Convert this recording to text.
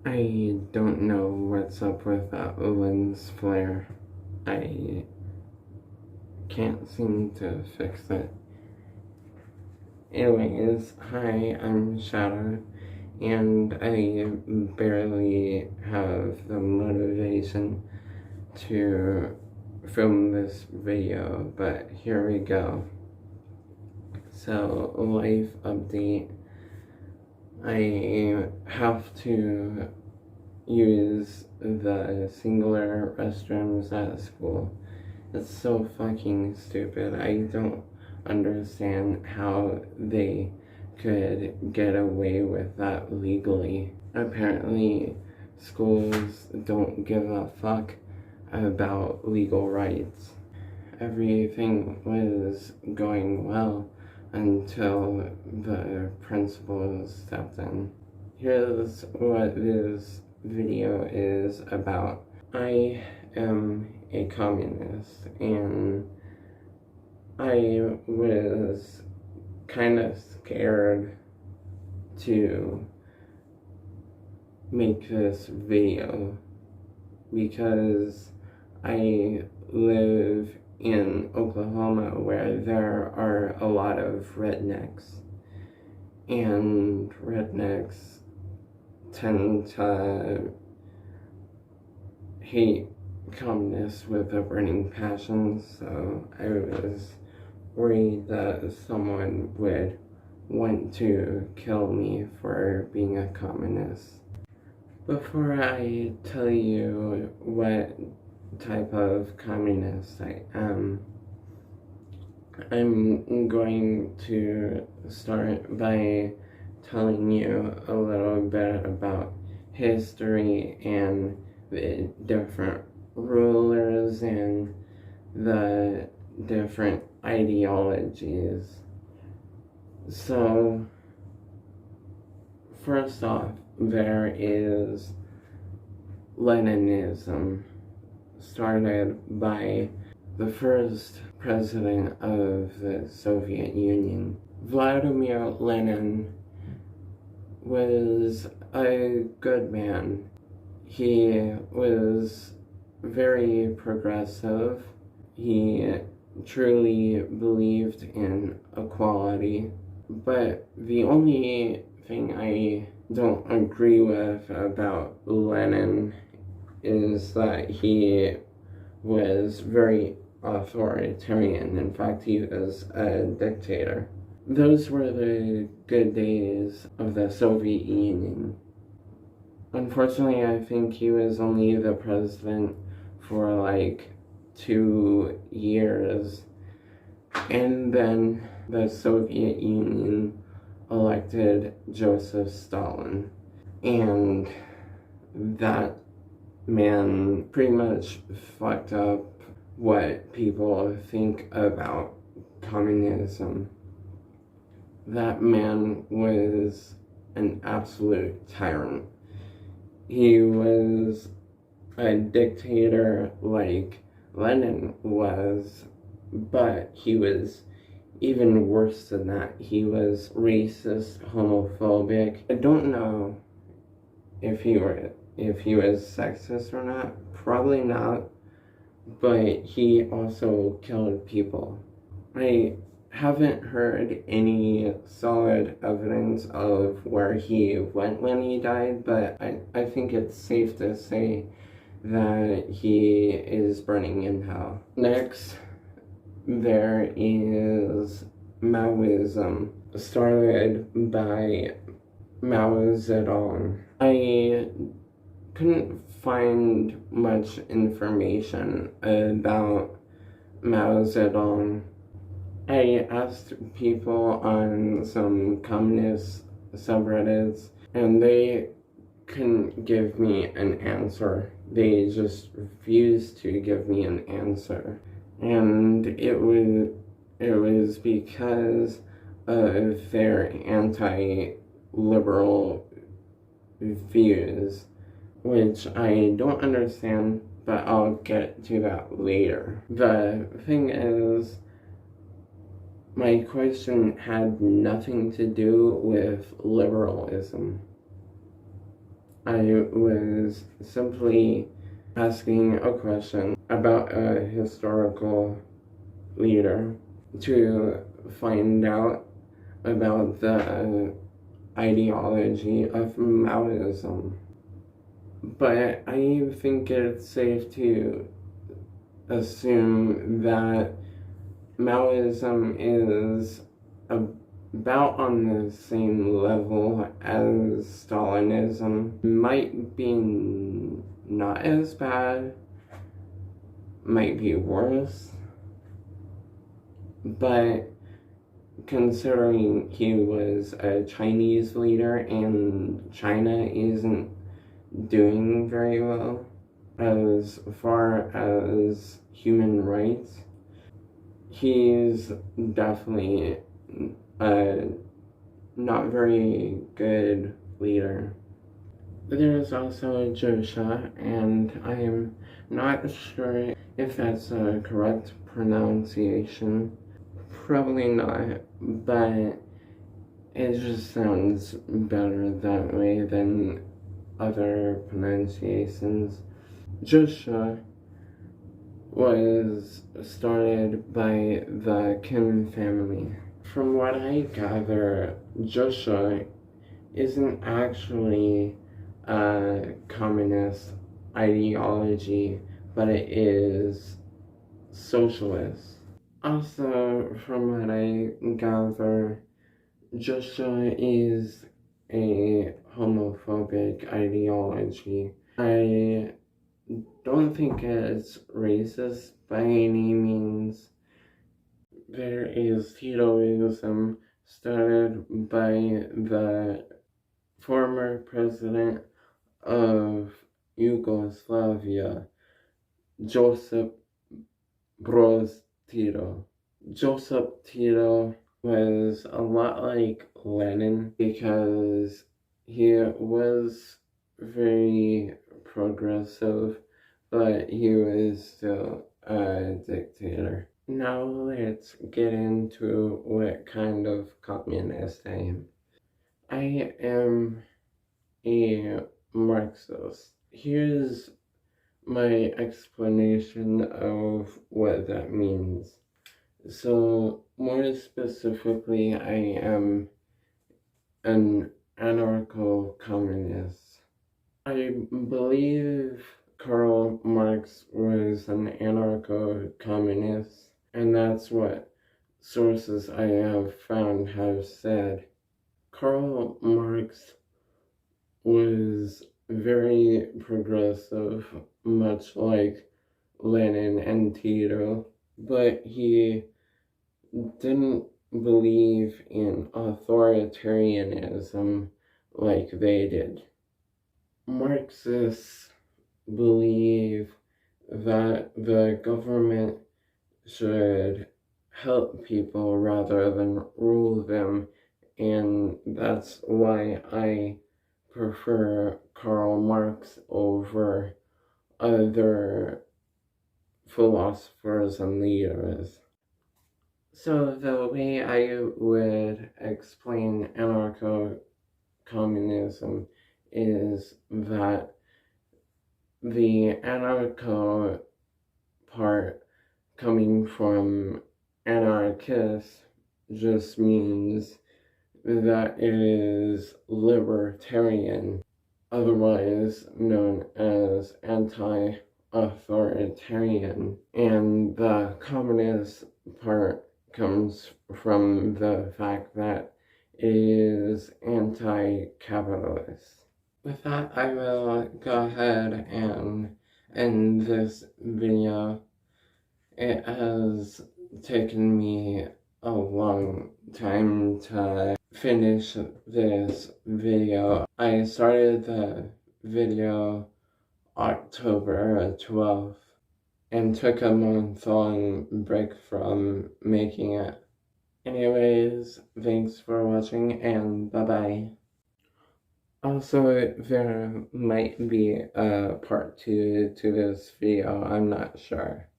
I don't know what's up with that lens flare. I can't seem to fix it. Anyways, hi, I'm Shadow, and I barely have the motivation to film this video, but here we go. So, life update. I have to use the singular restrooms at school. It's so fucking stupid. I don't understand how they could get away with that legally. Apparently, schools don't give a fuck about legal rights. Everything was going well until the principal stepped in. Here's what this video is about. I am a communist, and I was kind of scared to make this video because I live in Oklahoma where there are a lot of rednecks, and rednecks tend to hate communists with a burning passion, so I was worried that someone would want to kill me for being a communist. Before I tell you what type of communist I am, I'm going to start by telling you a little bit about history and the different rulers and the different ideologies. So, first off, there is Leninism, started by the first president of the Soviet Union. Vladimir Lenin was a good man. He was very progressive. He truly believed in equality. But the only thing I don't agree with about Lenin is that he was very authoritarian. In fact, he was a dictator. Those were the good days of the Soviet Union. Unfortunately, I think he was only the president for like 2 years, and then the Soviet Union elected Joseph Stalin, and that man pretty much fucked up what people think about communism. That man was an absolute tyrant. He was a dictator like Lenin was, but he was even worse than that. He was racist, homophobic. I don't know if he was sexist or not. Probably not. But he also killed people. I haven't heard any solid evidence of where he went when he died, but I think it's safe to say that he is burning in hell. Next, there is Maoism, started by Mao Zedong. I couldn't find much information about Mao Zedong. I asked people on some communist subreddits, and they couldn't give me an answer. They just refused to give me an answer. And it was because of their anti-liberal views, which I don't understand, but I'll get to that later. The thing is, my question had nothing to do with liberalism. I was simply asking a question about a historical leader to find out about the ideology of Maoism. But I think it's safe to assume that Maoism is about on the same level as Stalinism. Might be not as bad, might be worse, but considering he was a Chinese leader and China isn't doing very well as far as human rights, he's definitely a not very good leader. There's also Joshua, and I am not sure if that's a correct pronunciation. Probably not, but it just sounds better that way than other pronunciations. Joshua was started by the Kim family. From what I gather, Joshua isn't actually a communist ideology, but it is socialist. Also, from what I gather, Joshua is a homophobic ideology. I don't think it's racist by any means. There is Titoism started by the former president of Yugoslavia, Joseph Broz Tito. Joseph Tito was a lot like Lenin because he was very progressive, but he was still a dictator. Now let's get into what kind of communist I am. I am a Marxist. Here's my explanation of what that means. So, more specifically, I am an anarcho-communist. I believe Karl Marx was an anarcho-communist, and that's what sources I have found have said. Karl Marx was very progressive, much like Lenin and Tito, but he didn't believe in authoritarianism like they did. Marxists believe that the government should help people rather than rule them, and that's why I prefer Karl Marx over other philosophers and leaders. So the way I would explain anarcho-communism is that the anarcho part coming from anarchist just means that it is libertarian, otherwise known as anti-authoritarian, and the communist part comes from the fact that it is anti-capitalist. With that, I will go ahead and end this video. It has taken me a long time to finish this video. I started the video October 12th and took a month-long break from making it. Anyways, thanks for watching and bye-bye. Also, there might be a part 2 to this video, I'm not sure.